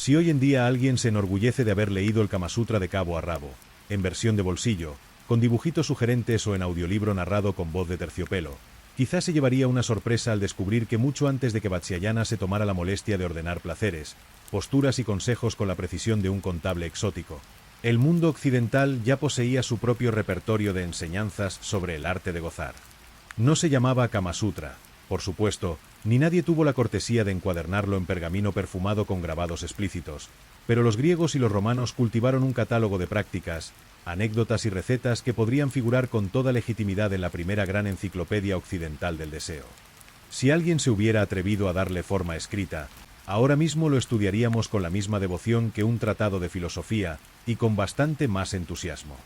Si hoy en día alguien se enorgullece de haber leído el Kama Sutra de cabo a rabo, en versión de bolsillo, con dibujitos sugerentes o en audiolibro narrado con voz de terciopelo, quizás se llevaría una sorpresa al descubrir que mucho antes de que Vatsyayana se tomara la molestia de ordenar placeres, posturas y consejos con la precisión de un contable exótico, el mundo occidental ya poseía su propio repertorio de enseñanzas sobre el arte de gozar. No se llamaba Kama Sutra, por supuesto, ni nadie tuvo la cortesía de encuadernarlo en pergamino perfumado con grabados explícitos, pero los griegos y los romanos cultivaron un catálogo de prácticas, anécdotas y recetas que podrían figurar con toda legitimidad en la primera gran enciclopedia occidental del deseo. Si alguien se hubiera atrevido a darle forma escrita, ahora mismo lo estudiaríamos con la misma devoción que un tratado de filosofía y con bastante más entusiasmo.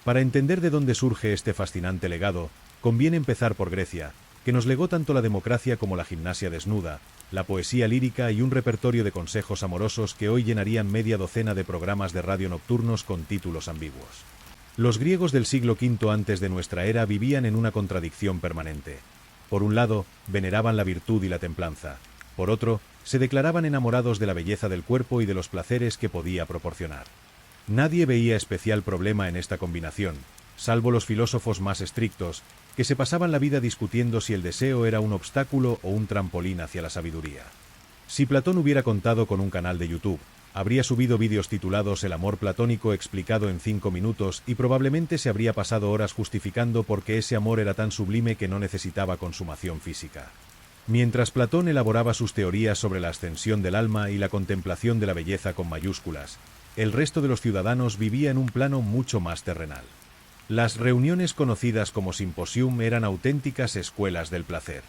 Para entender de dónde surge este fascinante legado, conviene empezar por Grecia, que nos legó tanto la democracia como la gimnasia desnuda, la poesía lírica y un repertorio de consejos amorosos que hoy llenarían media docena de programas de radio nocturnos con títulos ambiguos. Los griegos del siglo V antes de nuestra era vivían en una contradicción permanente. Por un lado, veneraban la virtud y la templanza. Por otro, se declaraban enamorados de la belleza del cuerpo y de los placeres que podía proporcionar. Nadie veía especial problema en esta combinación, salvo los filósofos más estrictos, que se pasaban la vida discutiendo si el deseo era un obstáculo o un trampolín hacia la sabiduría. Si Platón hubiera contado con un canal de YouTube, habría subido vídeos titulados El amor platónico explicado en 5 minutos y probablemente se habría pasado horas justificando por qué ese amor era tan sublime que no necesitaba consumación física. Mientras Platón elaboraba sus teorías sobre la ascensión del alma y la contemplación de la belleza con mayúsculas, el resto de los ciudadanos vivía en un plano mucho más terrenal. Las reuniones conocidas como simposium eran auténticas escuelas del placer.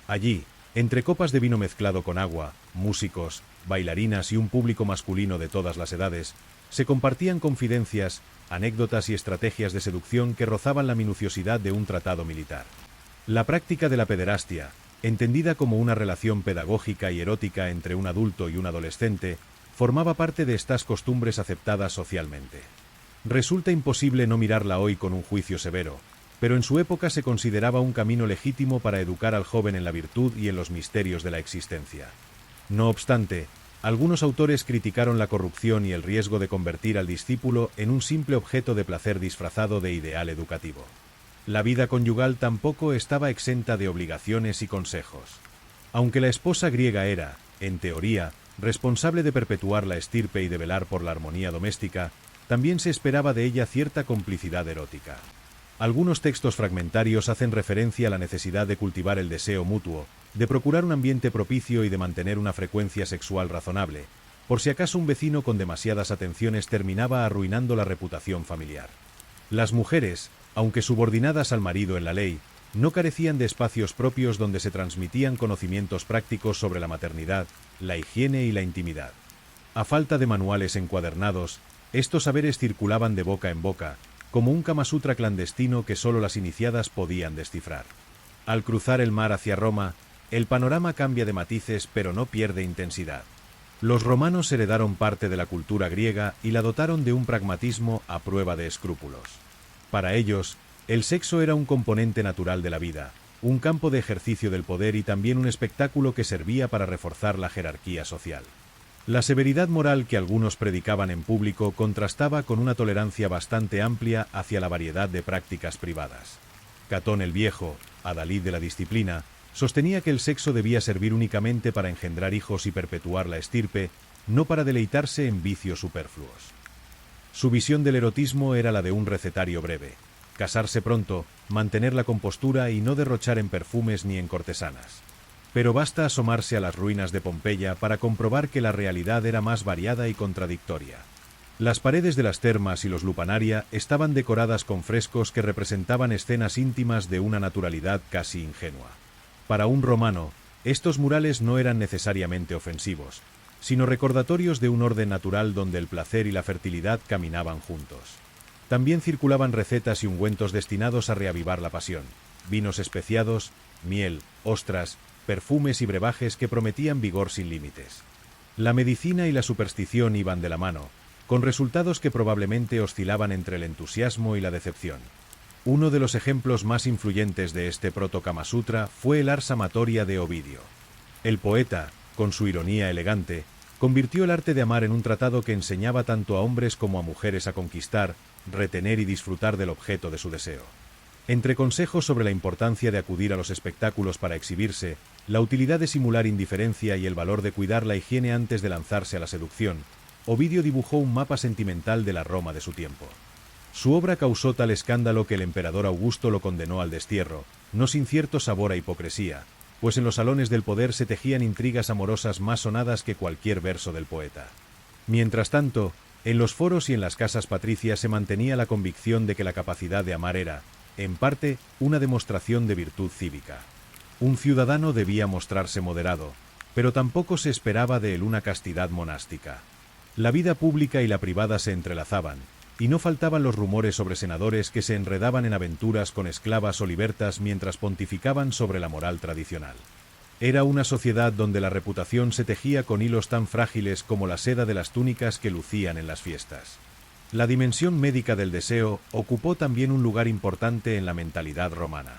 Allí, entre copas de vino mezclado con agua, músicos, bailarinas y un público masculino de todas las edades, se compartían confidencias, anécdotas y estrategias de seducción que rozaban la minuciosidad de un tratado militar. La práctica de la pederastia, entendida como una relación pedagógica y erótica entre un adulto y un adolescente, formaba parte de estas costumbres aceptadas socialmente. Resulta imposible no mirarla hoy con un juicio severo, pero en su época se consideraba un camino legítimo para educar al joven en la virtud y en los misterios de la existencia. No obstante, algunos autores criticaron la corrupción y el riesgo de convertir al discípulo en un simple objeto de placer disfrazado de ideal educativo. La vida conyugal tampoco estaba exenta de obligaciones y consejos. Aunque la esposa griega era, en teoría, responsable de perpetuar la estirpe y de velar por la armonía doméstica, también se esperaba de ella cierta complicidad erótica. Algunos textos fragmentarios hacen referencia a la necesidad de cultivar el deseo mutuo, de procurar un ambiente propicio y de mantener una frecuencia sexual razonable, por si acaso un vecino con demasiadas atenciones terminaba arruinando la reputación familiar. Las mujeres, aunque subordinadas al marido en la ley, no carecían de espacios propios donde se transmitían conocimientos prácticos sobre la maternidad, la higiene y la intimidad. A falta de manuales encuadernados, estos saberes circulaban de boca en boca, como un Kama Sutra clandestino que solo las iniciadas podían descifrar. Al cruzar el mar hacia Roma, el panorama cambia de matices pero no pierde intensidad. Los romanos heredaron parte de la cultura griega y la dotaron de un pragmatismo a prueba de escrúpulos. Para ellos, el sexo era un componente natural de la vida, un campo de ejercicio del poder y también un espectáculo que servía para reforzar la jerarquía social. La severidad moral que algunos predicaban en público contrastaba con una tolerancia bastante amplia hacia la variedad de prácticas privadas. Catón el Viejo, adalid de la disciplina, sostenía que el sexo debía servir únicamente para engendrar hijos y perpetuar la estirpe, no para deleitarse en vicios superfluos. Su visión del erotismo era la de un recetario breve: casarse pronto, mantener la compostura y no derrochar en perfumes ni en cortesanas. Pero basta asomarse a las ruinas de Pompeya para comprobar que la realidad era más variada y contradictoria. Las paredes de las termas y los lupanaria estaban decoradas con frescos que representaban escenas íntimas de una naturalidad casi ingenua. Para un romano, estos murales no eran necesariamente ofensivos, sino recordatorios de un orden natural donde el placer y la fertilidad caminaban juntos. También circulaban recetas y ungüentos destinados a reavivar la pasión, vinos especiados, miel, ostras, perfumes y brebajes que prometían vigor sin límites. La medicina y la superstición iban de la mano, con resultados que probablemente oscilaban entre el entusiasmo y la decepción. Uno de los ejemplos más influyentes de este proto-Kama Sutra fue el Ars Amatoria de Ovidio. El poeta, con su ironía elegante, convirtió el arte de amar en un tratado que enseñaba tanto a hombres como a mujeres a conquistar, retener y disfrutar del objeto de su deseo. Entre consejos sobre la importancia de acudir a los espectáculos para exhibirse, la utilidad de simular indiferencia y el valor de cuidar la higiene antes de lanzarse a la seducción, Ovidio dibujó un mapa sentimental de la Roma de su tiempo. Su obra causó tal escándalo que el emperador Augusto lo condenó al destierro, no sin cierto sabor a hipocresía, pues en los salones del poder se tejían intrigas amorosas más sonadas que cualquier verso del poeta. Mientras tanto, en los foros y en las casas patricias se mantenía la convicción de que la capacidad de amar era, en parte, una demostración de virtud cívica. Un ciudadano debía mostrarse moderado, pero tampoco se esperaba de él una castidad monástica. La vida pública y la privada se entrelazaban, y no faltaban los rumores sobre senadores que se enredaban en aventuras con esclavas o libertas mientras pontificaban sobre la moral tradicional. Era una sociedad donde la reputación se tejía con hilos tan frágiles como la seda de las túnicas que lucían en las fiestas. La dimensión médica del deseo ocupó también un lugar importante en la mentalidad romana.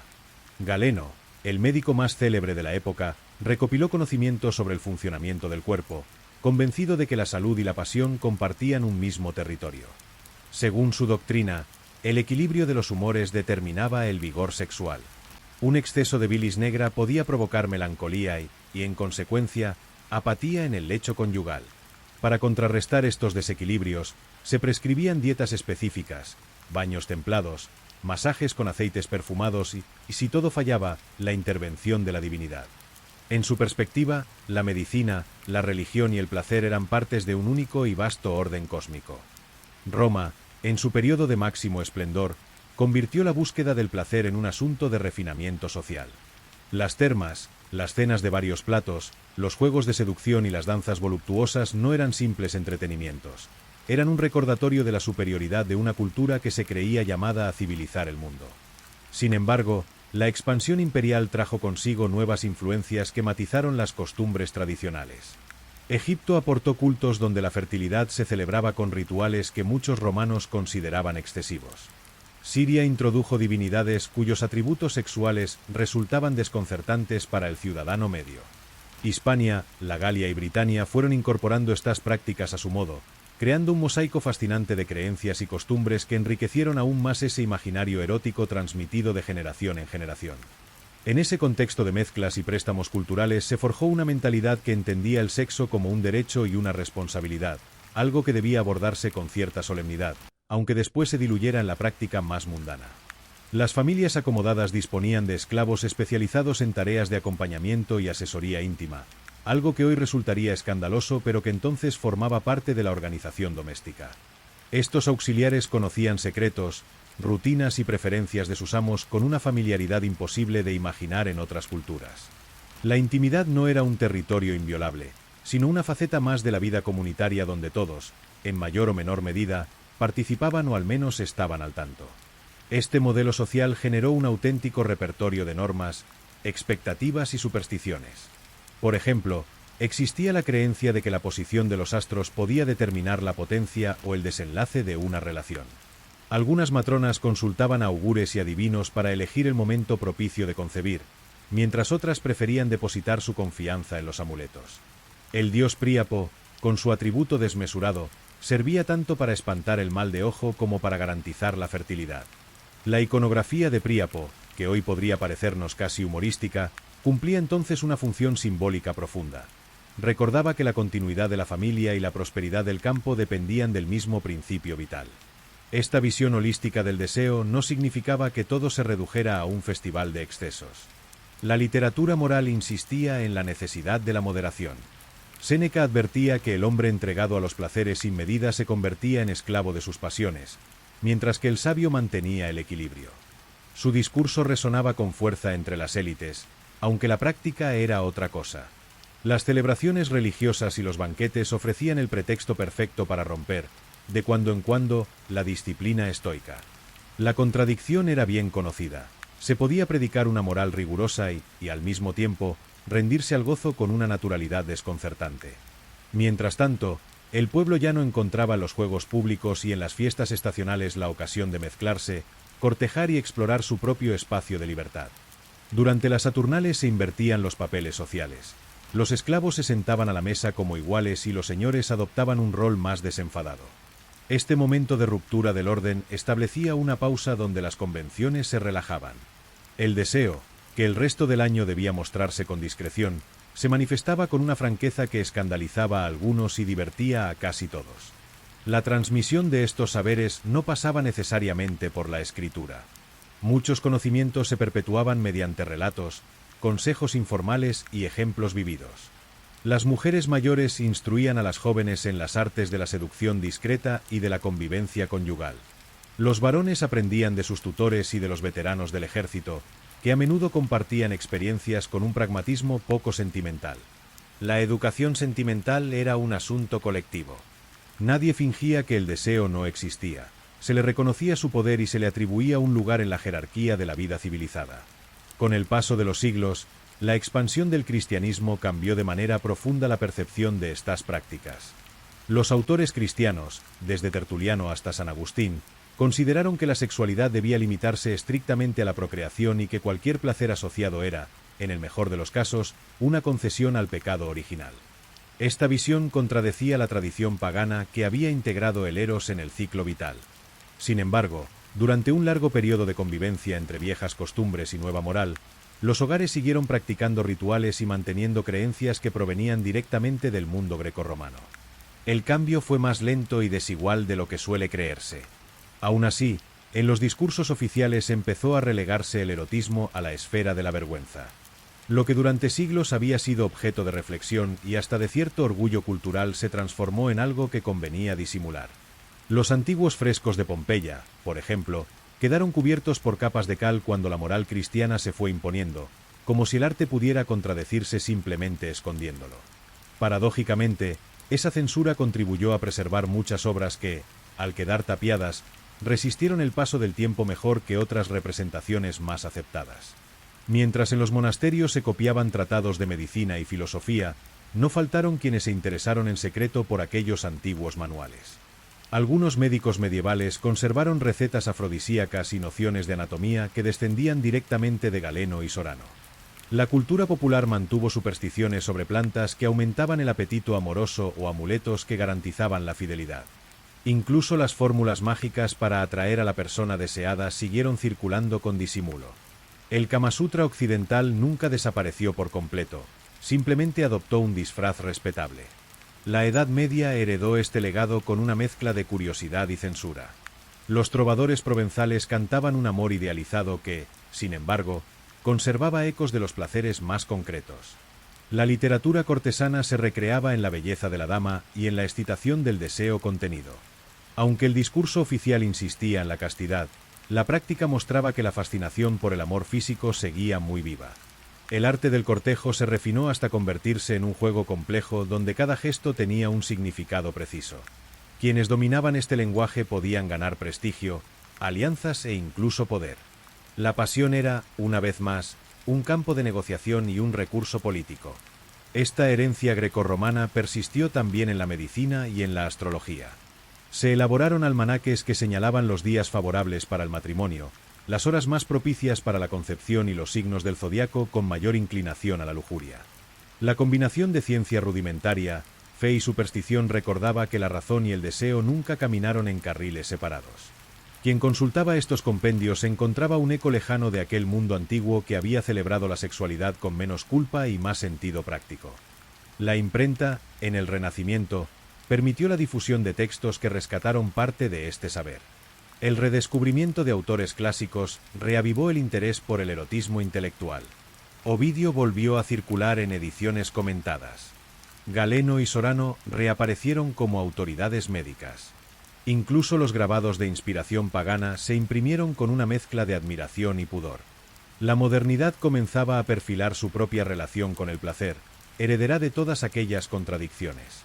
Galeno, el médico más célebre de la época, recopiló conocimientos sobre el funcionamiento del cuerpo, convencido de que la salud y la pasión compartían un mismo territorio. Según su doctrina, el equilibrio de los humores determinaba el vigor sexual. Un exceso de bilis negra podía provocar melancolía y, en consecuencia, apatía en el lecho conyugal. Para contrarrestar estos desequilibrios, se prescribían dietas específicas, baños templados, masajes con aceites perfumados y, si todo fallaba, la intervención de la divinidad. En su perspectiva, la medicina, la religión y el placer eran partes de un único y vasto orden cósmico. Roma, en su periodo de máximo esplendor, convirtió la búsqueda del placer en un asunto de refinamiento social. Las termas, las cenas de varios platos, los juegos de seducción y las danzas voluptuosas no eran simples entretenimientos. Eran un recordatorio de la superioridad de una cultura que se creía llamada a civilizar el mundo. Sin embargo, la expansión imperial trajo consigo nuevas influencias que matizaron las costumbres tradicionales. Egipto aportó cultos donde la fertilidad se celebraba con rituales que muchos romanos consideraban excesivos. Siria introdujo divinidades cuyos atributos sexuales resultaban desconcertantes para el ciudadano medio. Hispania, la Galia y Britania fueron incorporando estas prácticas a su modo, creando un mosaico fascinante de creencias y costumbres que enriquecieron aún más ese imaginario erótico transmitido de generación en generación. En ese contexto de mezclas y préstamos culturales se forjó una mentalidad que entendía el sexo como un derecho y una responsabilidad, algo que debía abordarse con cierta solemnidad, aunque después se diluyera en la práctica más mundana. Las familias acomodadas disponían de esclavos especializados en tareas de acompañamiento y asesoría íntima, algo que hoy resultaría escandaloso pero que entonces formaba parte de la organización doméstica. Estos auxiliares conocían secretos, rutinas y preferencias de sus amos con una familiaridad imposible de imaginar en otras culturas. La intimidad no era un territorio inviolable, sino una faceta más de la vida comunitaria donde todos, en mayor o menor medida, participaban o al menos estaban al tanto. Este modelo social generó un auténtico repertorio de normas, expectativas y supersticiones. Por ejemplo, existía la creencia de que la posición de los astros podía determinar la potencia o el desenlace de una relación. Algunas matronas consultaban a augures y adivinos para elegir el momento propicio de concebir, mientras otras preferían depositar su confianza en los amuletos. El dios Príapo, con su atributo desmesurado, servía tanto para espantar el mal de ojo como para garantizar la fertilidad. La iconografía de Príapo, que hoy podría parecernos casi humorística, cumplía entonces una función simbólica profunda. Recordaba que la continuidad de la familia y la prosperidad del campo dependían del mismo principio vital. Esta visión holística del deseo no significaba que todo se redujera a un festival de excesos. La literatura moral insistía en la necesidad de la moderación. Séneca advertía que el hombre entregado a los placeres sin medida se convertía en esclavo de sus pasiones, mientras que el sabio mantenía el equilibrio. Su discurso resonaba con fuerza entre las élites, aunque la práctica era otra cosa. Las celebraciones religiosas y los banquetes ofrecían el pretexto perfecto para romper, de cuando en cuando, la disciplina estoica. La contradicción era bien conocida. Se podía predicar una moral rigurosa y, al mismo tiempo, rendirse al gozo con una naturalidad desconcertante. Mientras tanto, el pueblo ya no encontraba en los juegos públicos y en las fiestas estacionales la ocasión de mezclarse, cortejar y explorar su propio espacio de libertad. Durante las Saturnales se invertían los papeles sociales. Los esclavos se sentaban a la mesa como iguales y los señores adoptaban un rol más desenfadado. Este momento de ruptura del orden establecía una pausa donde las convenciones se relajaban. El deseo, que el resto del año debía mostrarse con discreción, se manifestaba con una franqueza que escandalizaba a algunos y divertía a casi todos. La transmisión de estos saberes no pasaba necesariamente por la escritura. Muchos conocimientos se perpetuaban mediante relatos, consejos informales y ejemplos vividos. Las mujeres mayores instruían a las jóvenes en las artes de la seducción discreta y de la convivencia conyugal. Los varones aprendían de sus tutores y de los veteranos del ejército, que a menudo compartían experiencias con un pragmatismo poco sentimental. La educación sentimental era un asunto colectivo. Nadie fingía que el deseo no existía. Se le reconocía su poder y se le atribuía un lugar en la jerarquía de la vida civilizada. Con el paso de los siglos, la expansión del cristianismo cambió de manera profunda la percepción de estas prácticas. Los autores cristianos, desde Tertuliano hasta San Agustín, consideraron que la sexualidad debía limitarse estrictamente a la procreación y que cualquier placer asociado era, en el mejor de los casos, una concesión al pecado original. Esta visión contradecía la tradición pagana que había integrado el eros en el ciclo vital. Sin embargo, durante un largo periodo de convivencia entre viejas costumbres y nueva moral, los hogares siguieron practicando rituales y manteniendo creencias que provenían directamente del mundo grecorromano. El cambio fue más lento y desigual de lo que suele creerse. Aún así, en los discursos oficiales empezó a relegarse el erotismo a la esfera de la vergüenza. Lo que durante siglos había sido objeto de reflexión y hasta de cierto orgullo cultural se transformó en algo que convenía disimular. Los antiguos frescos de Pompeya, por ejemplo, quedaron cubiertos por capas de cal cuando la moral cristiana se fue imponiendo, como si el arte pudiera contradecirse simplemente escondiéndolo. Paradójicamente, esa censura contribuyó a preservar muchas obras que, al quedar tapiadas, resistieron el paso del tiempo mejor que otras representaciones más aceptadas. Mientras en los monasterios se copiaban tratados de medicina y filosofía, no faltaron quienes se interesaron en secreto por aquellos antiguos manuales. Algunos médicos medievales conservaron recetas afrodisíacas y nociones de anatomía que descendían directamente de Galeno y Sorano. La cultura popular mantuvo supersticiones sobre plantas que aumentaban el apetito amoroso o amuletos que garantizaban la fidelidad. Incluso las fórmulas mágicas para atraer a la persona deseada siguieron circulando con disimulo. El Kama Sutra occidental nunca desapareció por completo, simplemente adoptó un disfraz respetable. La Edad Media heredó este legado con una mezcla de curiosidad y censura. Los trovadores provenzales cantaban un amor idealizado que, sin embargo, conservaba ecos de los placeres más concretos. La literatura cortesana se recreaba en la belleza de la dama y en la excitación del deseo contenido. Aunque el discurso oficial insistía en la castidad, la práctica mostraba que la fascinación por el amor físico seguía muy viva. El arte del cortejo se refinó hasta convertirse en un juego complejo donde cada gesto tenía un significado preciso. Quienes dominaban este lenguaje podían ganar prestigio, alianzas e incluso poder. La pasión era, una vez más, un campo de negociación y un recurso político. Esta herencia grecorromana persistió también en la medicina y en la astrología. Se elaboraron almanaques que señalaban los días favorables para el matrimonio, las horas más propicias para la concepción y los signos del zodiaco con mayor inclinación a la lujuria. La combinación de ciencia rudimentaria, fe y superstición recordaba que la razón y el deseo nunca caminaron en carriles separados. Quien consultaba estos compendios encontraba un eco lejano de aquel mundo antiguo que había celebrado la sexualidad con menos culpa y más sentido práctico. La imprenta, en el Renacimiento, permitió la difusión de textos que rescataron parte de este saber. El redescubrimiento de autores clásicos reavivó el interés por el erotismo intelectual. Ovidio volvió a circular en ediciones comentadas. Galeno y Sorano reaparecieron como autoridades médicas. Incluso los grabados de inspiración pagana se imprimieron con una mezcla de admiración y pudor. La modernidad comenzaba a perfilar su propia relación con el placer, heredera de todas aquellas contradicciones.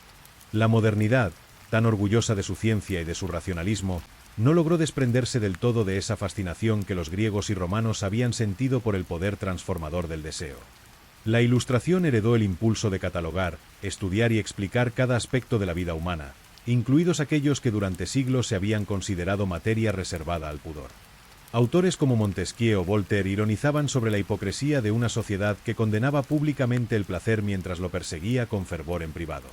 La modernidad, tan orgullosa de su ciencia y de su racionalismo, no logró desprenderse del todo de esa fascinación que los griegos y romanos habían sentido por el poder transformador del deseo. La Ilustración heredó el impulso de catalogar, estudiar y explicar cada aspecto de la vida humana, incluidos aquellos que durante siglos se habían considerado materia reservada al pudor. Autores como Montesquieu o Voltaire ironizaban sobre la hipocresía de una sociedad que condenaba públicamente el placer mientras lo perseguía con fervor en privado.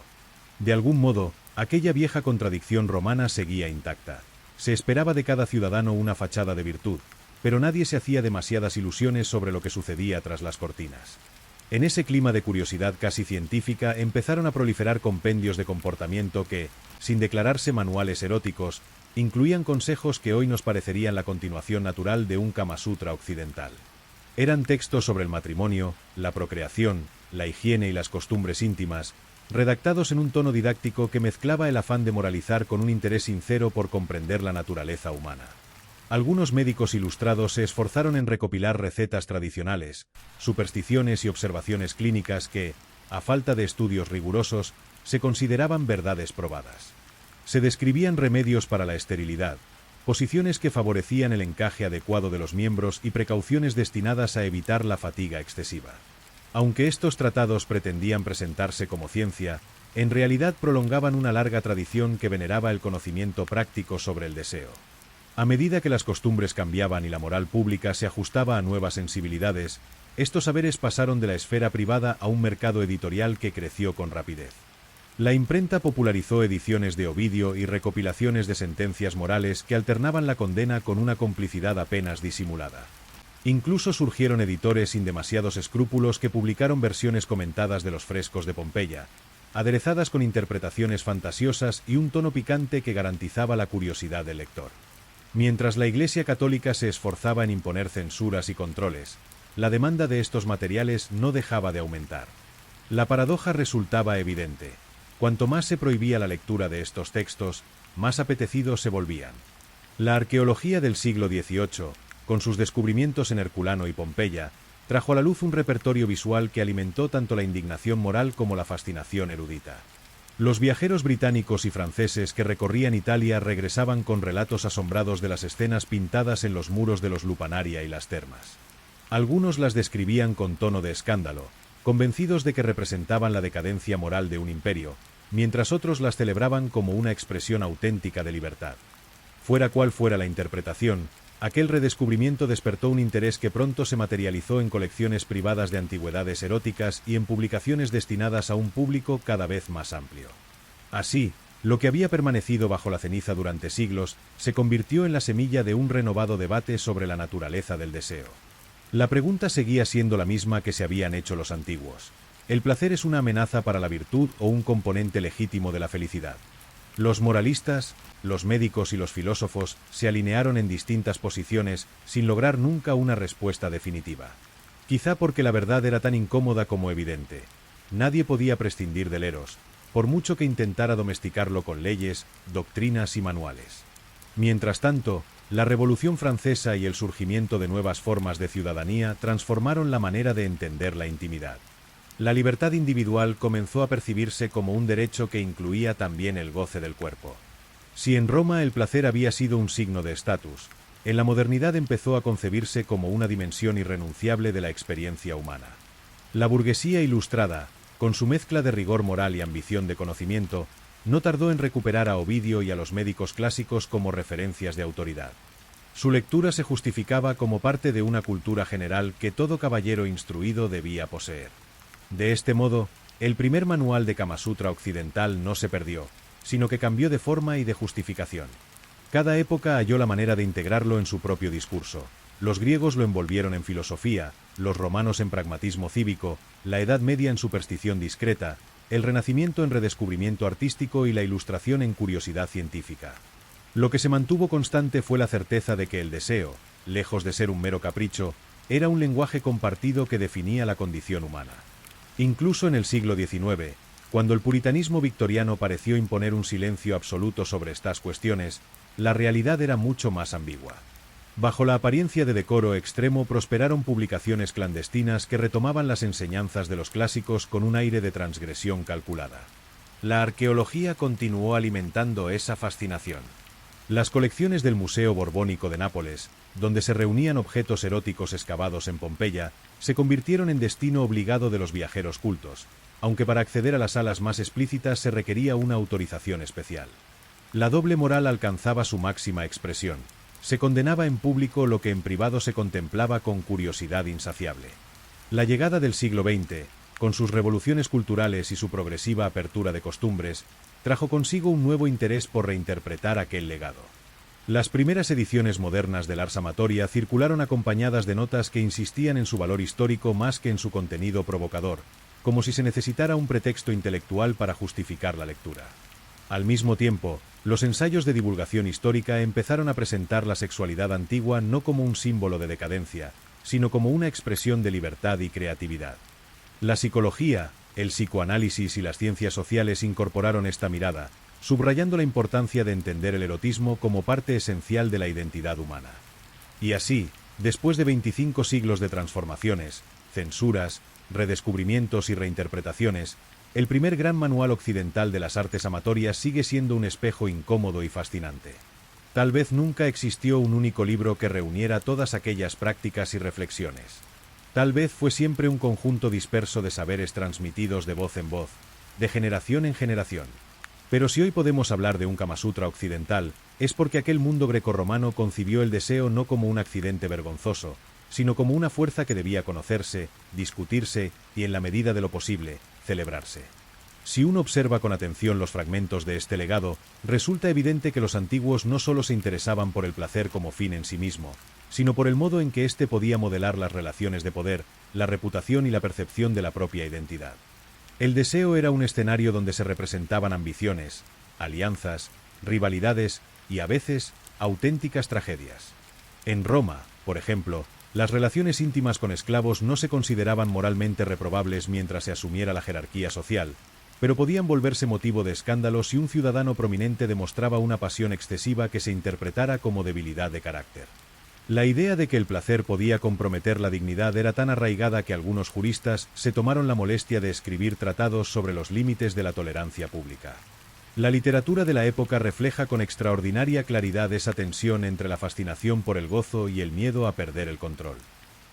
De algún modo, aquella vieja contradicción romana seguía intacta. Se esperaba de cada ciudadano una fachada de virtud, pero nadie se hacía demasiadas ilusiones sobre lo que sucedía tras las cortinas. En ese clima de curiosidad casi científica empezaron a proliferar compendios de comportamiento que, sin declararse manuales eróticos, incluían consejos que hoy nos parecerían la continuación natural de un Kama Sutra occidental. Eran textos sobre el matrimonio, la procreación, la higiene y las costumbres íntimas, redactados en un tono didáctico que mezclaba el afán de moralizar con un interés sincero por comprender la naturaleza humana. Algunos médicos ilustrados se esforzaron en recopilar recetas tradicionales, supersticiones y observaciones clínicas que, a falta de estudios rigurosos, se consideraban verdades probadas. Se describían remedios para la esterilidad, posiciones que favorecían el encaje adecuado de los miembros y precauciones destinadas a evitar la fatiga excesiva. Aunque estos tratados pretendían presentarse como ciencia, en realidad prolongaban una larga tradición que veneraba el conocimiento práctico sobre el deseo. A medida que las costumbres cambiaban y la moral pública se ajustaba a nuevas sensibilidades, estos saberes pasaron de la esfera privada a un mercado editorial que creció con rapidez. La imprenta popularizó ediciones de Ovidio y recopilaciones de sentencias morales que alternaban la condena con una complicidad apenas disimulada. Incluso surgieron editores sin demasiados escrúpulos que publicaron versiones comentadas de los frescos de Pompeya, aderezadas con interpretaciones fantasiosas y un tono picante que garantizaba la curiosidad del lector. Mientras la Iglesia Católica se esforzaba en imponer censuras y controles, la demanda de estos materiales no dejaba de aumentar. La paradoja resultaba evidente. Cuanto más se prohibía la lectura de estos textos, más apetecidos se volvían. La arqueología del siglo XVIII, con sus descubrimientos en Herculano y Pompeya, trajo a la luz un repertorio visual que alimentó tanto la indignación moral como la fascinación erudita. Los viajeros británicos y franceses que recorrían Italia regresaban con relatos asombrados de las escenas pintadas en los muros de los Lupanaria y las termas. Algunos las describían con tono de escándalo, convencidos de que representaban la decadencia moral de un imperio, mientras otros las celebraban como una expresión auténtica de libertad. Fuera cual fuera la interpretación, aquel redescubrimiento despertó un interés que pronto se materializó en colecciones privadas de antigüedades eróticas y en publicaciones destinadas a un público cada vez más amplio. Así, lo que había permanecido bajo la ceniza durante siglos se convirtió en la semilla de un renovado debate sobre la naturaleza del deseo. La pregunta seguía siendo la misma que se habían hecho los antiguos. ¿El placer es una amenaza para la virtud o un componente legítimo de la felicidad? Los moralistas, los médicos y los filósofos se alinearon en distintas posiciones sin lograr nunca una respuesta definitiva. Quizá porque la verdad era tan incómoda como evidente. Nadie podía prescindir del eros, por mucho que intentara domesticarlo con leyes, doctrinas y manuales. Mientras tanto, la Revolución Francesa y el surgimiento de nuevas formas de ciudadanía transformaron la manera de entender la intimidad. La libertad individual comenzó a percibirse como un derecho que incluía también el goce del cuerpo. Si en Roma el placer había sido un signo de estatus, en la modernidad empezó a concebirse como una dimensión irrenunciable de la experiencia humana. La burguesía ilustrada, con su mezcla de rigor moral y ambición de conocimiento, no tardó en recuperar a Ovidio y a los médicos clásicos como referencias de autoridad. Su lectura se justificaba como parte de una cultura general que todo caballero instruido debía poseer. De este modo, el primer manual de Kama Sutra occidental no se perdió, sino que cambió de forma y de justificación. Cada época halló la manera de integrarlo en su propio discurso. Los griegos lo envolvieron en filosofía, los romanos en pragmatismo cívico, la Edad Media en superstición discreta, el Renacimiento en redescubrimiento artístico y la Ilustración en curiosidad científica. Lo que se mantuvo constante fue la certeza de que el deseo, lejos de ser un mero capricho, era un lenguaje compartido que definía la condición humana. Incluso en el siglo XIX, cuando el puritanismo victoriano pareció imponer un silencio absoluto sobre estas cuestiones, la realidad era mucho más ambigua. Bajo la apariencia de decoro extremo prosperaron publicaciones clandestinas que retomaban las enseñanzas de los clásicos con un aire de transgresión calculada. La arqueología continuó alimentando esa fascinación. Las colecciones del Museo Borbónico de Nápoles, donde se reunían objetos eróticos excavados en Pompeya, se convirtieron en destino obligado de los viajeros cultos, aunque para acceder a las salas más explícitas se requería una autorización especial. La doble moral alcanzaba su máxima expresión. Se condenaba en público lo que en privado se contemplaba con curiosidad insaciable. La llegada del siglo XX, con sus revoluciones culturales y su progresiva apertura de costumbres, trajo consigo un nuevo interés por reinterpretar aquel legado. Las primeras ediciones modernas del Ars Amatoria circularon acompañadas de notas que insistían en su valor histórico más que en su contenido provocador, como si se necesitara un pretexto intelectual para justificar la lectura. Al mismo tiempo, los ensayos de divulgación histórica empezaron a presentar la sexualidad antigua no como un símbolo de decadencia, sino como una expresión de libertad y creatividad. La psicología, el psicoanálisis y las ciencias sociales incorporaron esta mirada, subrayando la importancia de entender el erotismo como parte esencial de la identidad humana. Y así, después de 25 siglos de transformaciones, censuras, redescubrimientos y reinterpretaciones, el primer gran manual occidental de las artes amatorias sigue siendo un espejo incómodo y fascinante. Tal vez nunca existió un único libro que reuniera todas aquellas prácticas y reflexiones. Tal vez fue siempre un conjunto disperso de saberes transmitidos de voz en voz, de generación en generación. Pero si hoy podemos hablar de un Kama Sutra occidental, es porque aquel mundo grecorromano concibió el deseo no como un accidente vergonzoso, sino como una fuerza que debía conocerse, discutirse y, en la medida de lo posible, celebrarse. Si uno observa con atención los fragmentos de este legado, resulta evidente que los antiguos no solo se interesaban por el placer como fin en sí mismo, sino por el modo en que éste podía modelar las relaciones de poder, la reputación y la percepción de la propia identidad. El deseo era un escenario donde se representaban ambiciones, alianzas, rivalidades y, a veces, auténticas tragedias. En Roma, por ejemplo, las relaciones íntimas con esclavos no se consideraban moralmente reprobables mientras se asumiera la jerarquía social, pero podían volverse motivo de escándalo si un ciudadano prominente demostraba una pasión excesiva que se interpretara como debilidad de carácter. La idea de que el placer podía comprometer la dignidad era tan arraigada que algunos juristas se tomaron la molestia de escribir tratados sobre los límites de la tolerancia pública. La literatura de la época refleja con extraordinaria claridad esa tensión entre la fascinación por el gozo y el miedo a perder el control.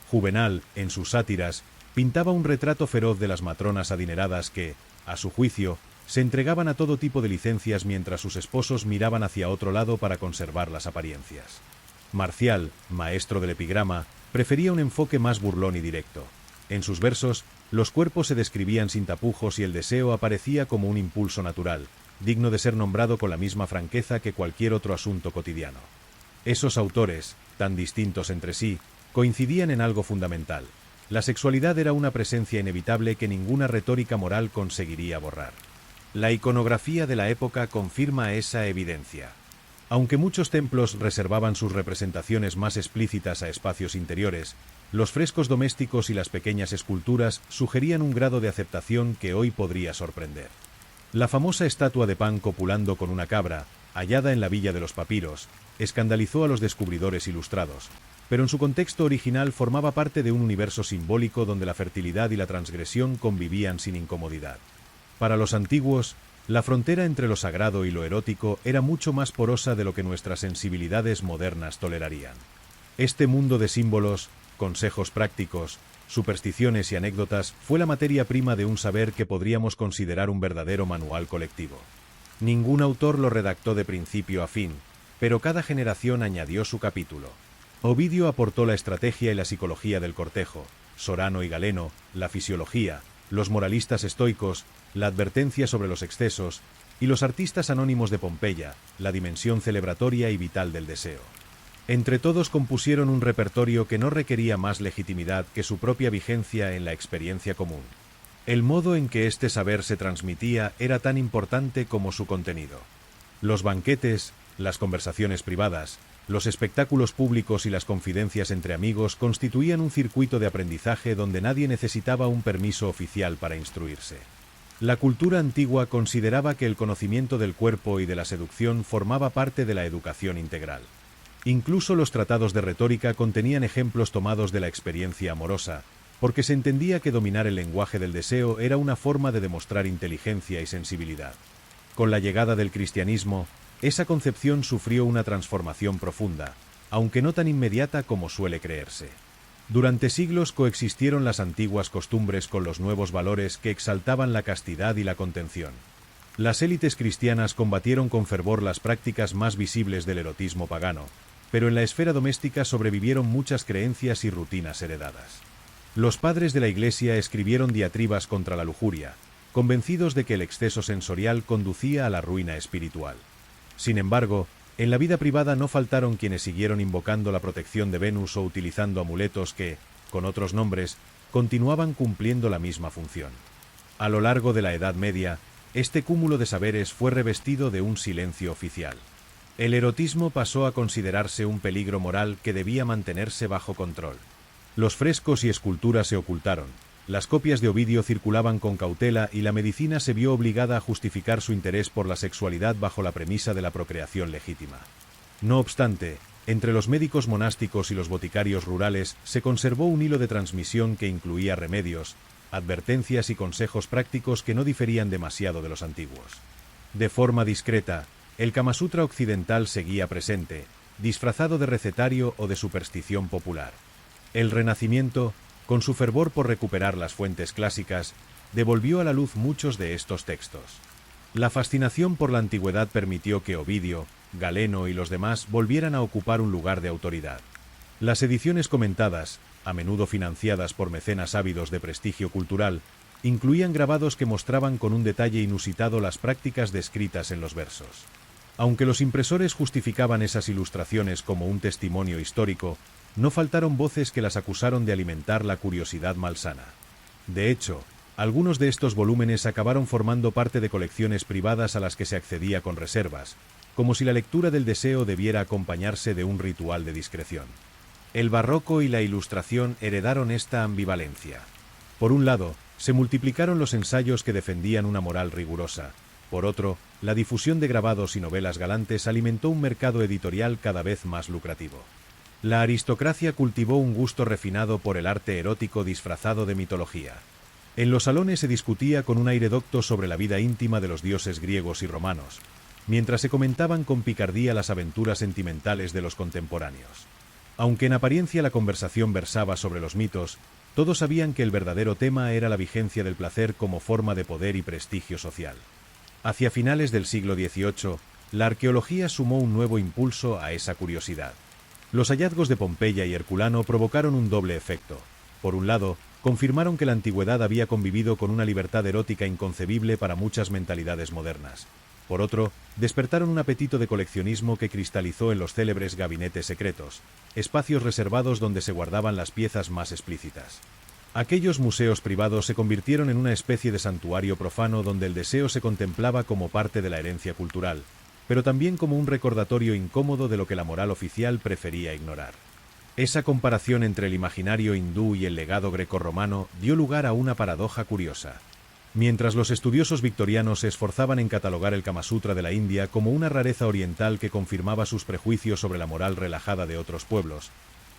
Juvenal, en sus sátiras, pintaba un retrato feroz de las matronas adineradas que, a su juicio, se entregaban a todo tipo de licencias mientras sus esposos miraban hacia otro lado para conservar las apariencias. Marcial, maestro del epigrama, prefería un enfoque más burlón y directo. En sus versos, los cuerpos se describían sin tapujos y el deseo aparecía como un impulso natural, digno de ser nombrado con la misma franqueza que cualquier otro asunto cotidiano. Esos autores, tan distintos entre sí, coincidían en algo fundamental. La sexualidad era una presencia inevitable que ninguna retórica moral conseguiría borrar. La iconografía de la época confirma esa evidencia. Aunque muchos templos reservaban sus representaciones más explícitas a espacios interiores, los frescos domésticos y las pequeñas esculturas sugerían un grado de aceptación que hoy podría sorprender. La famosa estatua de Pan copulando con una cabra, hallada en la Villa de los Papiros, escandalizó a los descubridores ilustrados, pero en su contexto original formaba parte de un universo simbólico donde la fertilidad y la transgresión convivían sin incomodidad. Para los antiguos, la frontera entre lo sagrado y lo erótico era mucho más porosa de lo que nuestras sensibilidades modernas tolerarían. Este mundo de símbolos, consejos prácticos, supersticiones y anécdotas fue la materia prima de un saber que podríamos considerar un verdadero manual colectivo. Ningún autor lo redactó de principio a fin, pero cada generación añadió su capítulo. Ovidio aportó la estrategia y la psicología del cortejo, Sorano y Galeno, la fisiología, los moralistas estoicos, la advertencia sobre los excesos, y los artistas anónimos de Pompeya, la dimensión celebratoria y vital del deseo. Entre todos compusieron un repertorio que no requería más legitimidad que su propia vigencia en la experiencia común. El modo en que este saber se transmitía era tan importante como su contenido. Los banquetes, las conversaciones privadas, los espectáculos públicos y las confidencias entre amigos constituían un circuito de aprendizaje donde nadie necesitaba un permiso oficial para instruirse. La cultura antigua consideraba que el conocimiento del cuerpo y de la seducción formaba parte de la educación integral. Incluso los tratados de retórica contenían ejemplos tomados de la experiencia amorosa, porque se entendía que dominar el lenguaje del deseo era una forma de demostrar inteligencia y sensibilidad. Con la llegada del cristianismo, esa concepción sufrió una transformación profunda, aunque no tan inmediata como suele creerse. Durante siglos coexistieron las antiguas costumbres con los nuevos valores que exaltaban la castidad y la contención. Las élites cristianas combatieron con fervor las prácticas más visibles del erotismo pagano, pero en la esfera doméstica sobrevivieron muchas creencias y rutinas heredadas. Los padres de la Iglesia escribieron diatribas contra la lujuria, convencidos de que el exceso sensorial conducía a la ruina espiritual. Sin embargo, en la vida privada no faltaron quienes siguieron invocando la protección de Venus o utilizando amuletos que, con otros nombres, continuaban cumpliendo la misma función. A lo largo de la Edad Media, este cúmulo de saberes fue revestido de un silencio oficial. El erotismo pasó a considerarse un peligro moral que debía mantenerse bajo control. Los frescos y esculturas se ocultaron, las copias de Ovidio circulaban con cautela y la medicina se vio obligada a justificar su interés por la sexualidad bajo la premisa de la procreación legítima. No obstante, entre los médicos monásticos y los boticarios rurales se conservó un hilo de transmisión que incluía remedios, advertencias y consejos prácticos que no diferían demasiado de los antiguos. De forma discreta, el Kama Sutra occidental seguía presente, disfrazado de recetario o de superstición popular. El Renacimiento, con su fervor por recuperar las fuentes clásicas, devolvió a la luz muchos de estos textos. La fascinación por la antigüedad permitió que Ovidio, Galeno y los demás volvieran a ocupar un lugar de autoridad. Las ediciones comentadas, a menudo financiadas por mecenas ávidos de prestigio cultural, incluían grabados que mostraban con un detalle inusitado las prácticas descritas en los versos. Aunque los impresores justificaban esas ilustraciones como un testimonio histórico, no faltaron voces que las acusaron de alimentar la curiosidad malsana. De hecho, algunos de estos volúmenes acabaron formando parte de colecciones privadas a las que se accedía con reservas, como si la lectura del deseo debiera acompañarse de un ritual de discreción. El barroco y la Ilustración heredaron esta ambivalencia. Por un lado, se multiplicaron los ensayos que defendían una moral rigurosa. Por otro, la difusión de grabados y novelas galantes alimentó un mercado editorial cada vez más lucrativo. La aristocracia cultivó un gusto refinado por el arte erótico disfrazado de mitología. En los salones se discutía con un aire docto sobre la vida íntima de los dioses griegos y romanos, mientras se comentaban con picardía las aventuras sentimentales de los contemporáneos. Aunque en apariencia la conversación versaba sobre los mitos, todos sabían que el verdadero tema era la vigencia del placer como forma de poder y prestigio social. Hacia finales del siglo XVIII, la arqueología sumó un nuevo impulso a esa curiosidad. Los hallazgos de Pompeya y Herculano provocaron un doble efecto. Por un lado, confirmaron que la antigüedad había convivido con una libertad erótica inconcebible para muchas mentalidades modernas. Por otro, despertaron un apetito de coleccionismo que cristalizó en los célebres gabinetes secretos, espacios reservados donde se guardaban las piezas más explícitas. Aquellos museos privados se convirtieron en una especie de santuario profano donde el deseo se contemplaba como parte de la herencia cultural, pero también como un recordatorio incómodo de lo que la moral oficial prefería ignorar. Esa comparación entre el imaginario hindú y el legado grecorromano dio lugar a una paradoja curiosa. Mientras los estudiosos victorianos se esforzaban en catalogar el Kama Sutra de la India como una rareza oriental que confirmaba sus prejuicios sobre la moral relajada de otros pueblos,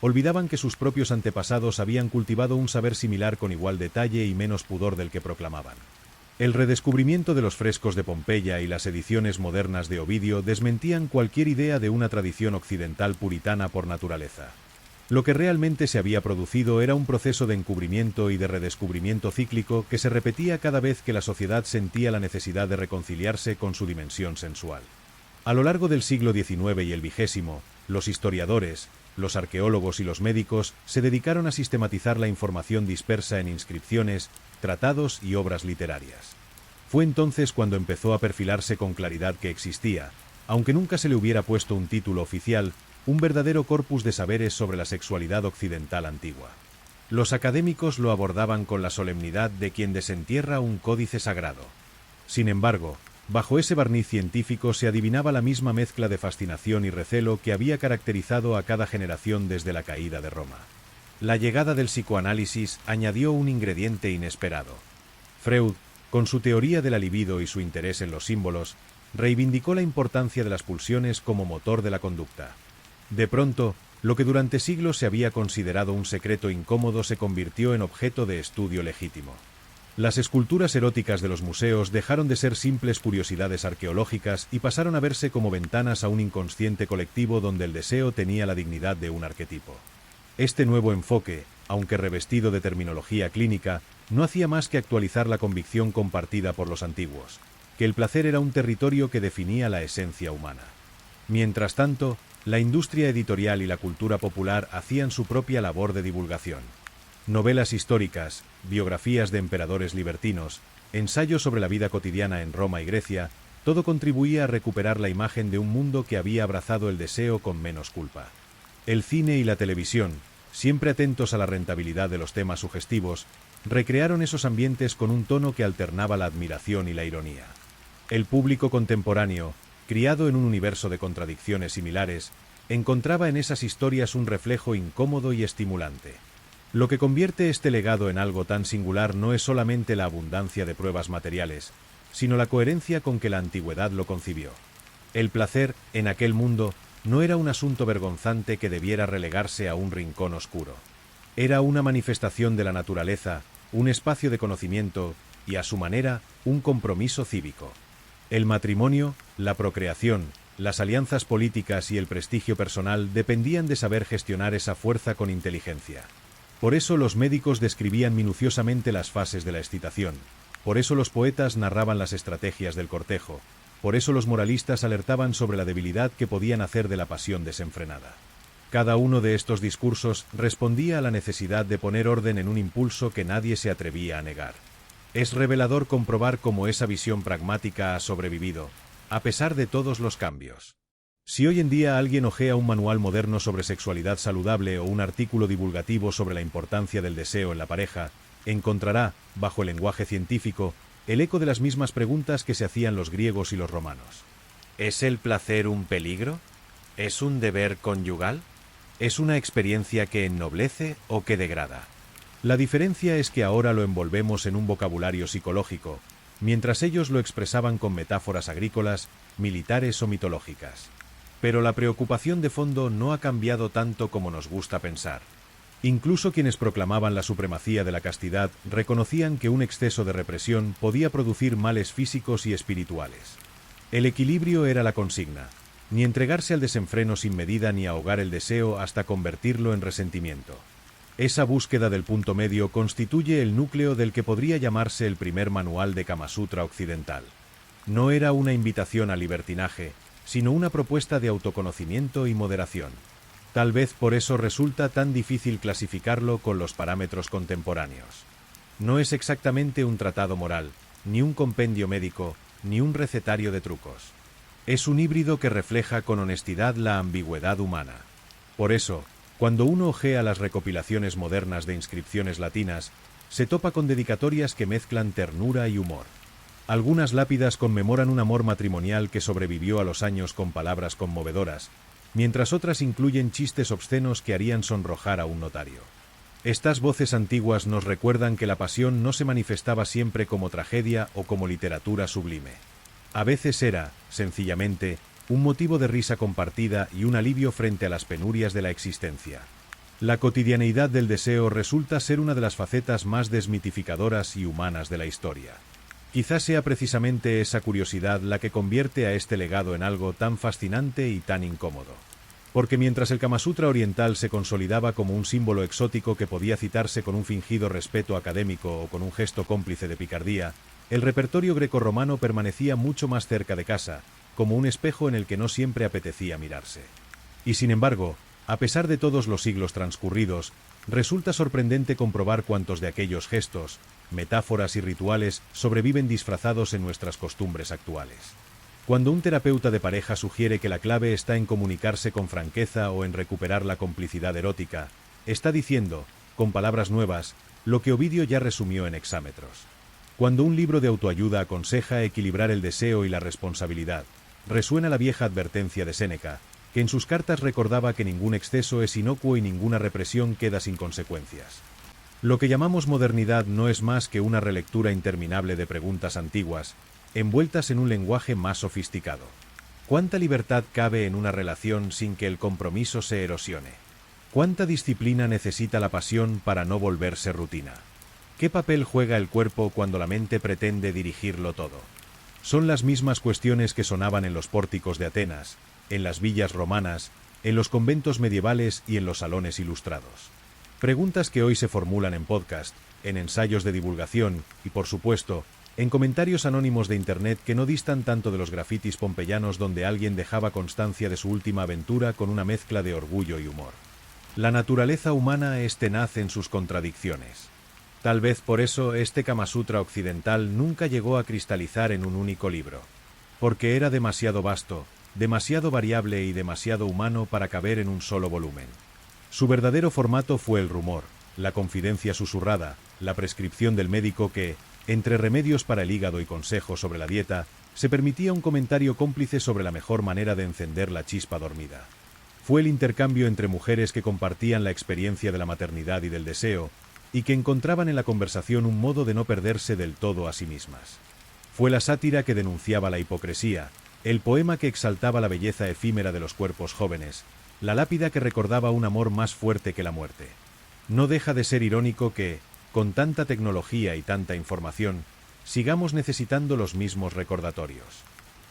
olvidaban que sus propios antepasados habían cultivado un saber similar con igual detalle y menos pudor del que proclamaban. El redescubrimiento de los frescos de Pompeya y las ediciones modernas de Ovidio desmentían cualquier idea de una tradición occidental puritana por naturaleza. Lo que realmente se había producido era un proceso de encubrimiento y de redescubrimiento cíclico que se repetía cada vez que la sociedad sentía la necesidad de reconciliarse con su dimensión sensual. A lo largo del siglo XIX y el XX, los historiadores, los arqueólogos y los médicos se dedicaron a sistematizar la información dispersa en inscripciones, tratados y obras literarias. Fue entonces cuando empezó a perfilarse con claridad que existía, aunque nunca se le hubiera puesto un título oficial, un verdadero corpus de saberes sobre la sexualidad occidental antigua. Los académicos lo abordaban con la solemnidad de quien desentierra un códice sagrado. Sin embargo, bajo ese barniz científico se adivinaba la misma mezcla de fascinación y recelo que había caracterizado a cada generación desde la caída de Roma. La llegada del psicoanálisis añadió un ingrediente inesperado. Freud, con su teoría de la libido y su interés en los símbolos, reivindicó la importancia de las pulsiones como motor de la conducta. De pronto, lo que durante siglos se había considerado un secreto incómodo se convirtió en objeto de estudio legítimo. Las esculturas eróticas de los museos dejaron de ser simples curiosidades arqueológicas y pasaron a verse como ventanas a un inconsciente colectivo donde el deseo tenía la dignidad de un arquetipo. Este nuevo enfoque, aunque revestido de terminología clínica, no hacía más que actualizar la convicción compartida por los antiguos, que el placer era un territorio que definía la esencia humana. Mientras tanto, la industria editorial y la cultura popular hacían su propia labor de divulgación. Novelas históricas, biografías de emperadores libertinos, ensayos sobre la vida cotidiana en Roma y Grecia, todo contribuía a recuperar la imagen de un mundo que había abrazado el deseo con menos culpa. El cine y la televisión, siempre atentos a la rentabilidad de los temas sugestivos, recrearon esos ambientes con un tono que alternaba la admiración y la ironía. El público contemporáneo, criado en un universo de contradicciones similares, encontraba en esas historias un reflejo incómodo y estimulante. Lo que convierte este legado en algo tan singular no es solamente la abundancia de pruebas materiales, sino la coherencia con que la antigüedad lo concibió. El placer, en aquel mundo, no era un asunto vergonzante que debiera relegarse a un rincón oscuro. Era una manifestación de la naturaleza, un espacio de conocimiento y, a su manera, un compromiso cívico. El matrimonio, la procreación, las alianzas políticas y el prestigio personal dependían de saber gestionar esa fuerza con inteligencia. Por eso los médicos describían minuciosamente las fases de la excitación, por eso los poetas narraban las estrategias del cortejo, por eso los moralistas alertaban sobre la debilidad que podía nacer de la pasión desenfrenada. Cada uno de estos discursos respondía a la necesidad de poner orden en un impulso que nadie se atrevía a negar. Es revelador comprobar cómo esa visión pragmática ha sobrevivido, a pesar de todos los cambios. Si hoy en día alguien hojea un manual moderno sobre sexualidad saludable o un artículo divulgativo sobre la importancia del deseo en la pareja, encontrará, bajo el lenguaje científico, el eco de las mismas preguntas que se hacían los griegos y los romanos. ¿Es el placer un peligro? ¿Es un deber conyugal? ¿Es una experiencia que ennoblece o que degrada? La diferencia es que ahora lo envolvemos en un vocabulario psicológico, mientras ellos lo expresaban con metáforas agrícolas, militares o mitológicas. Pero la preocupación de fondo no ha cambiado tanto como nos gusta pensar. Incluso quienes proclamaban la supremacía de la castidad reconocían que un exceso de represión podía producir males físicos y espirituales. El equilibrio era la consigna, ni entregarse al desenfreno sin medida ni ahogar el deseo hasta convertirlo en resentimiento. Esa búsqueda del punto medio constituye el núcleo del que podría llamarse el primer manual de Kama Sutra occidental. No era una invitación al libertinaje, sino una propuesta de autoconocimiento y moderación. Tal vez por eso resulta tan difícil clasificarlo con los parámetros contemporáneos. No es exactamente un tratado moral, ni un compendio médico, ni un recetario de trucos. Es un híbrido que refleja con honestidad la ambigüedad humana. Por eso, cuando uno hojea las recopilaciones modernas de inscripciones latinas, se topa con dedicatorias que mezclan ternura y humor. Algunas lápidas conmemoran un amor matrimonial que sobrevivió a los años con palabras conmovedoras, mientras otras incluyen chistes obscenos que harían sonrojar a un notario. Estas voces antiguas nos recuerdan que la pasión no se manifestaba siempre como tragedia o como literatura sublime. A veces era, sencillamente, un motivo de risa compartida y un alivio frente a las penurias de la existencia. La cotidianeidad del deseo resulta ser una de las facetas más desmitificadoras y humanas de la historia. Quizás sea precisamente esa curiosidad la que convierte a este legado en algo tan fascinante y tan incómodo. Porque mientras el Kama Sutra oriental se consolidaba como un símbolo exótico que podía citarse con un fingido respeto académico o con un gesto cómplice de picardía, el repertorio grecorromano permanecía mucho más cerca de casa, como un espejo en el que no siempre apetecía mirarse. Y sin embargo, a pesar de todos los siglos transcurridos, resulta sorprendente comprobar cuántos de aquellos gestos, metáforas y rituales sobreviven disfrazados en nuestras costumbres actuales. Cuando un terapeuta de pareja sugiere que la clave está en comunicarse con franqueza o en recuperar la complicidad erótica, está diciendo, con palabras nuevas, lo que Ovidio ya resumió en Hexámetros. Cuando un libro de autoayuda aconseja equilibrar el deseo y la responsabilidad, resuena la vieja advertencia de Séneca, que en sus cartas recordaba que ningún exceso es inocuo y ninguna represión queda sin consecuencias. Lo que llamamos modernidad no es más que una relectura interminable de preguntas antiguas, envueltas en un lenguaje más sofisticado. ¿Cuánta libertad cabe en una relación sin que el compromiso se erosione? ¿Cuánta disciplina necesita la pasión para no volverse rutina? ¿Qué papel juega el cuerpo cuando la mente pretende dirigirlo todo? Son las mismas cuestiones que sonaban en los pórticos de Atenas, en las villas romanas, en los conventos medievales y en los salones ilustrados. Preguntas que hoy se formulan en podcast, en ensayos de divulgación y, por supuesto, en comentarios anónimos de internet que no distan tanto de los grafitis pompeyanos donde alguien dejaba constancia de su última aventura con una mezcla de orgullo y humor. La naturaleza humana es tenaz en sus contradicciones. Tal vez por eso este Kama Sutra occidental nunca llegó a cristalizar en un único libro. Porque era demasiado vasto, demasiado variable y demasiado humano para caber en un solo volumen. Su verdadero formato fue el rumor, la confidencia susurrada, la prescripción del médico que, entre remedios para el hígado y consejos sobre la dieta, se permitía un comentario cómplice sobre la mejor manera de encender la chispa dormida. Fue el intercambio entre mujeres que compartían la experiencia de la maternidad y del deseo, y que encontraban en la conversación un modo de no perderse del todo a sí mismas. Fue la sátira que denunciaba la hipocresía, el poema que exaltaba la belleza efímera de los cuerpos jóvenes, la lápida que recordaba un amor más fuerte que la muerte. No deja de ser irónico que, con tanta tecnología y tanta información, sigamos necesitando los mismos recordatorios.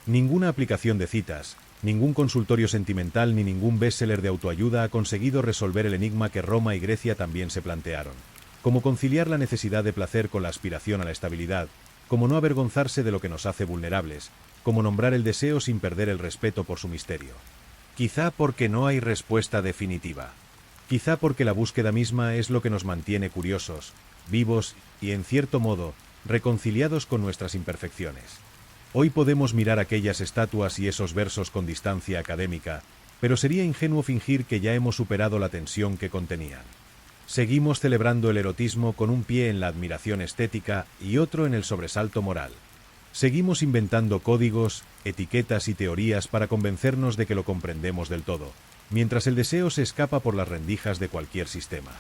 Ninguna aplicación de citas, ningún consultorio sentimental ni ningún bestseller de autoayuda ha conseguido resolver el enigma que Roma y Grecia también se plantearon. Cómo conciliar la necesidad de placer con la aspiración a la estabilidad, cómo no avergonzarse de lo que nos hace vulnerables, cómo nombrar el deseo sin perder el respeto por su misterio. Quizá porque no hay respuesta definitiva. Quizá porque la búsqueda misma es lo que nos mantiene curiosos, vivos y, en cierto modo, reconciliados con nuestras imperfecciones. Hoy podemos mirar aquellas estatuas y esos versos con distancia académica, pero sería ingenuo fingir que ya hemos superado la tensión que contenían. Seguimos celebrando el erotismo con un pie en la admiración estética y otro en el sobresalto moral. Seguimos inventando códigos, etiquetas y teorías para convencernos de que lo comprendemos del todo, mientras el deseo se escapa por las rendijas de cualquier sistema.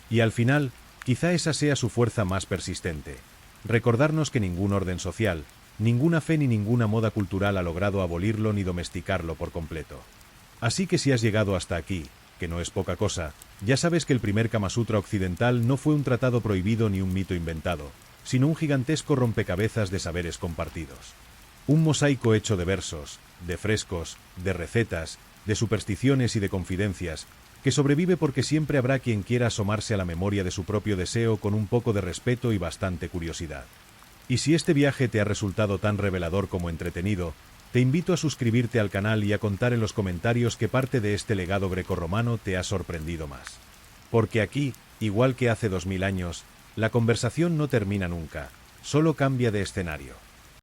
Y al final, quizá esa sea su fuerza más persistente: recordarnos que ningún orden social, ninguna fe ni ninguna moda cultural ha logrado abolirlo ni domesticarlo por completo. Así que si has llegado hasta aquí, que no es poca cosa, ya sabes que el primer Kama Sutra occidental no fue un tratado prohibido ni un mito inventado, sino un gigantesco rompecabezas de saberes compartidos. Un mosaico hecho de versos, de frescos, de recetas, de supersticiones y de confidencias, que sobrevive porque siempre habrá quien quiera asomarse a la memoria de su propio deseo con un poco de respeto y bastante curiosidad. Y si este viaje te ha resultado tan revelador como entretenido, te invito a suscribirte al canal y a contar en los comentarios qué parte de este legado grecorromano te ha sorprendido más. Porque aquí, igual que hace 2000 años, la conversación no termina nunca, solo cambia de escenario.